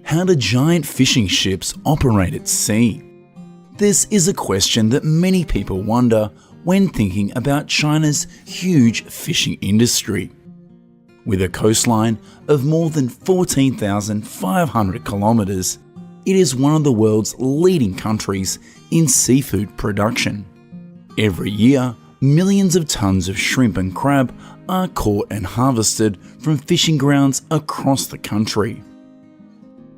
How do giant fishing ships operate at sea? This is a question that many people wonder when thinking about China's huge fishing industry. With a coastline of more than 14,500 kilometers, it is one of the world's leading countries in seafood production. Every year, millions of tons of shrimp and crab are caught and harvested from fishing grounds across the country.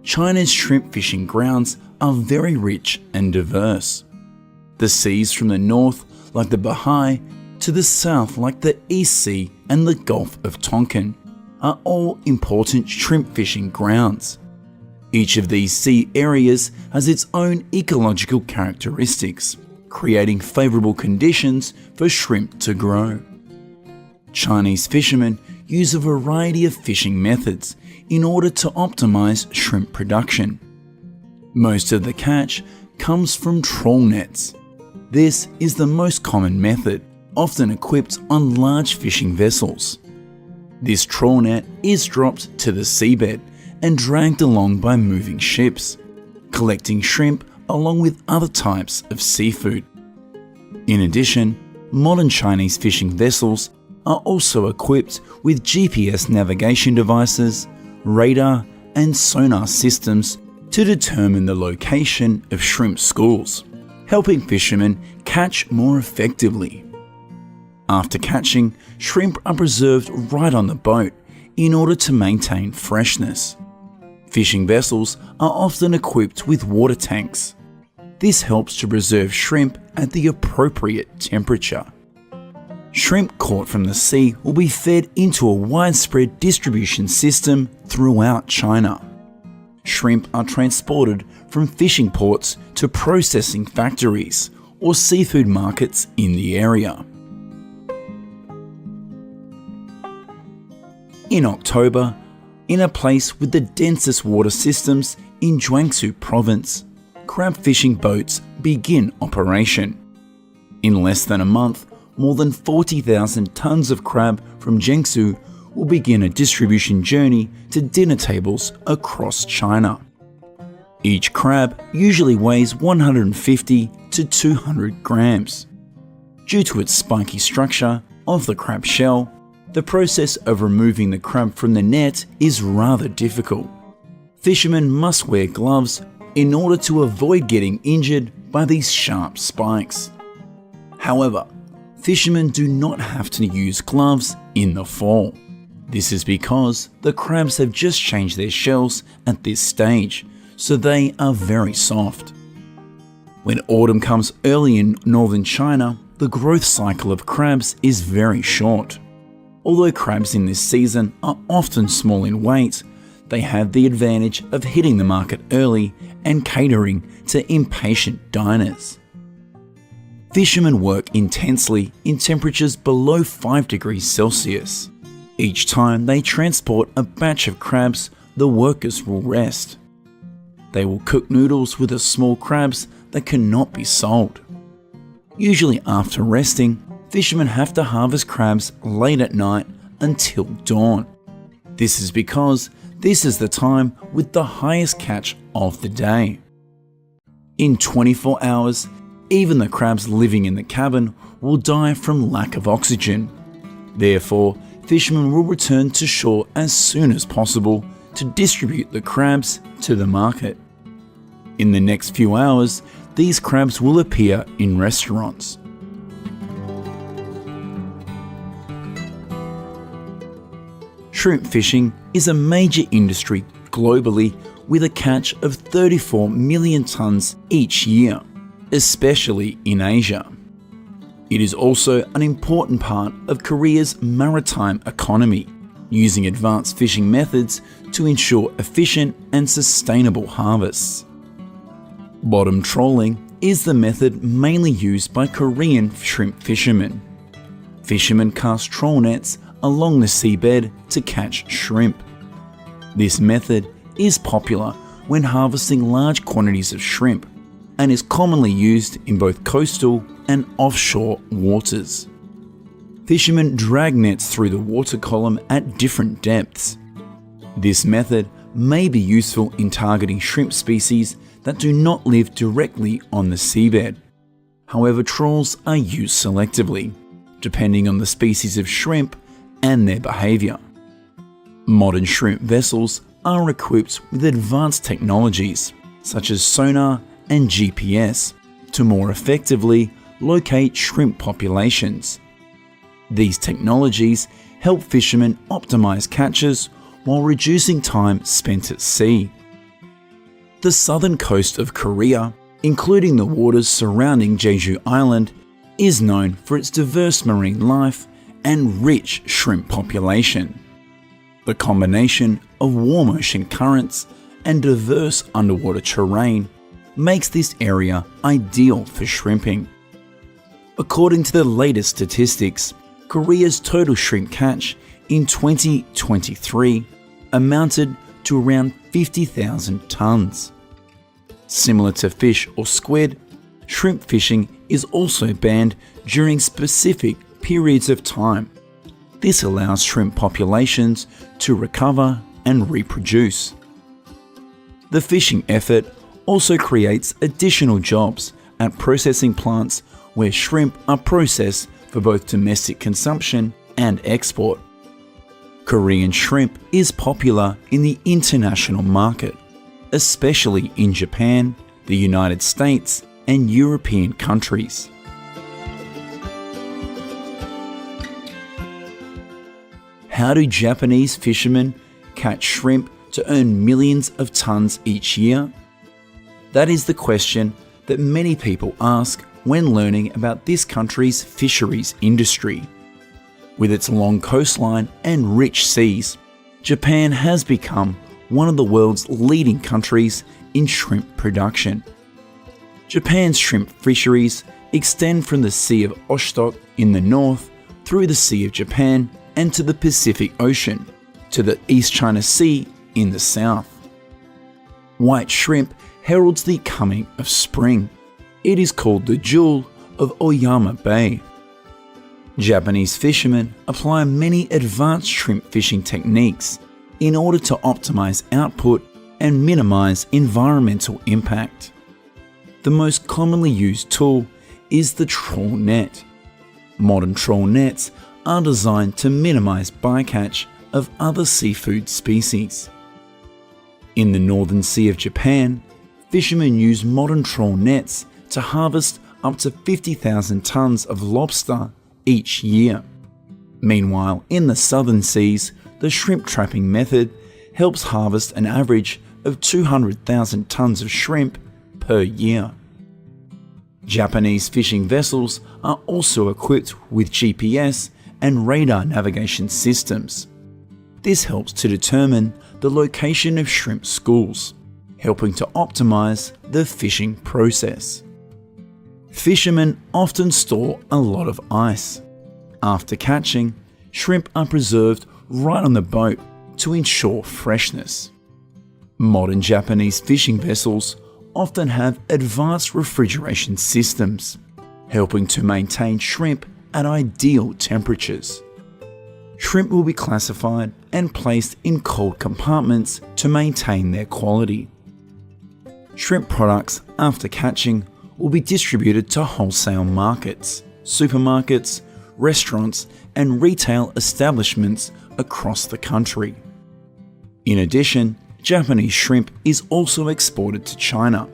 China's shrimp fishing grounds are very rich and diverse. The seas from the north, like the Bahai, to the south like the East Sea and the Gulf of Tonkin, are all important shrimp fishing grounds. Each of these sea areas has its own ecological characteristics, creating favourable conditions for shrimp to grow. Chinese fishermen use a variety of fishing methods in order to optimise shrimp production. Most of the catch comes from trawl nets. This is the most common method, often equipped on large fishing vessels. This trawl net is dropped to the seabed and dragged along by moving ships, collecting shrimp along with other types of seafood. In addition, modern Chinese fishing vessels are also equipped with GPS navigation devices, radar and sonar systems to determine the location of shrimp schools, helping fishermen catch more effectively. After catching, shrimp are preserved right on the boat in order to maintain freshness. Fishing vessels are often equipped with water tanks. This helps to preserve shrimp at the appropriate temperature. Shrimp caught from the sea will be fed into a widespread distribution system throughout China. Shrimp are transported from fishing ports to processing factories or seafood markets in the area. In October, in a place with the densest water systems in Jiangsu province, crab fishing boats begin operation. In less than a month, more than 40,000 tons of crab from Jiangsu will begin a distribution journey to dinner tables across China. Each crab usually weighs 150 to 200 grams. Due to its spiky structure of the crab shell, the process of removing the crab from the net is rather difficult. Fishermen must wear gloves in order to avoid getting injured by these sharp spikes. However, fishermen do not have to use gloves in the fall. This is because the crabs have just changed their shells at this stage, so they are very soft. When autumn comes early in northern China, the growth cycle of crabs is very short. Although crabs in this season are often small in weight, they have the advantage of hitting the market early and catering to impatient diners. Fishermen work intensely in temperatures below 5 degrees Celsius. Each time they transport a batch of crabs, the workers will rest. They will cook noodles with the small crabs that cannot be sold. Usually after resting, fishermen have to harvest crabs late at night until dawn. This is because this is the time with the highest catch of the day. In 24 hours, even the crabs living in the cabin will die from lack of oxygen. Therefore, fishermen will return to shore as soon as possible to distribute the crabs to the market. In the next few hours, these crabs will appear in restaurants. Shrimp fishing is a major industry globally with a catch of 34 million tons each year, especially in Asia. It is also an important part of Korea's maritime economy, using advanced fishing methods to ensure efficient and sustainable harvests. Bottom trawling is the method mainly used by Korean shrimp fishermen. Fishermen cast trawl nets along the seabed to catch shrimp. This method is popular when harvesting large quantities of shrimp and is commonly used in both coastal and offshore waters. Fishermen drag nets through the water column at different depths. This method may be useful in targeting shrimp species that do not live directly on the seabed. However, trawls are used selectively, depending on the species of shrimp and their behaviour. Modern shrimp vessels are equipped with advanced technologies such as sonar and GPS to more effectively locate shrimp populations. These technologies help fishermen optimize catches while reducing time spent at sea. The southern coast of Korea, including the waters surrounding Jeju Island, is known for its diverse marine life and rich shrimp population. The combination of warm ocean currents and diverse underwater terrain makes this area ideal for shrimping. According to the latest statistics, Korea's total shrimp catch in 2023 amounted to around 50,000 tonnes. Similar to fish or squid, shrimp fishing is also banned during specific periods of time. This allows shrimp populations to recover and reproduce. The fishing effort also creates additional jobs at processing plants where shrimp are processed for both domestic consumption and export. Korean shrimp is popular in the international market, especially in Japan, the United States, and European countries. How do Japanese fishermen catch shrimp to earn millions of tons each year? That is the question that many people ask when learning about this country's fisheries industry. With its long coastline and rich seas, Japan has become one of the world's leading countries in shrimp production. Japan's shrimp fisheries extend from the Sea of Oshtok in the north through the Sea of Japan and to the Pacific Ocean, to the East China Sea in the south. White shrimp heralds the coming of spring. It is called the jewel of Oyama Bay. Japanese fishermen apply many advanced shrimp fishing techniques in order to optimize output and minimize environmental impact. The most commonly used tool is the trawl net. Modern trawl nets are designed to minimize bycatch of other seafood species. In the Northern Sea of Japan, fishermen use modern trawl nets to harvest up to 50,000 tons of lobster each year. Meanwhile, in the southern seas, the shrimp trapping method helps harvest an average of 200,000 tons of shrimp per year. Japanese fishing vessels are also equipped with GPS and radar navigation systems. This helps to determine the location of shrimp schools, helping to optimize the fishing process. Fishermen often store a lot of ice. After catching, shrimp are preserved right on the boat to ensure freshness. Modern Japanese fishing vessels often have advanced refrigeration systems, helping to maintain shrimp at ideal temperatures. Shrimp will be classified and placed in cold compartments to maintain their quality. Shrimp products after catching will be distributed to wholesale markets, supermarkets, restaurants, and retail establishments across the country. In addition, Japanese shrimp is also exported to China,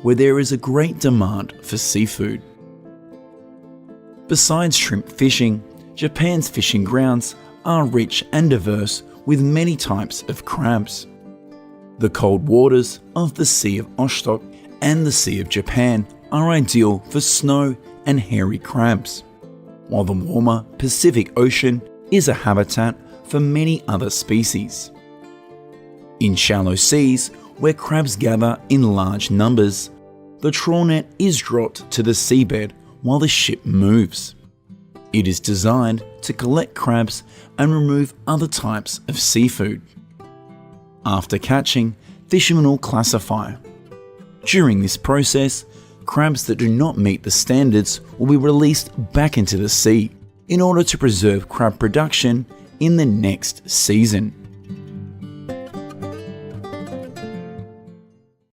where there is a great demand for seafood. Besides shrimp fishing, Japan's fishing grounds are rich and diverse with many types of crabs. The cold waters of the Sea of Oshtok and the Sea of Japan are ideal for snow and hairy crabs, while the warmer Pacific Ocean is a habitat for many other species. In shallow seas, where crabs gather in large numbers, the trawl net is dropped to the seabed while the ship moves. It is designed to collect crabs and remove other types of seafood. After catching, fishermen will classify. During this process, crabs that do not meet the standards will be released back into the sea in order to preserve crab production in the next season.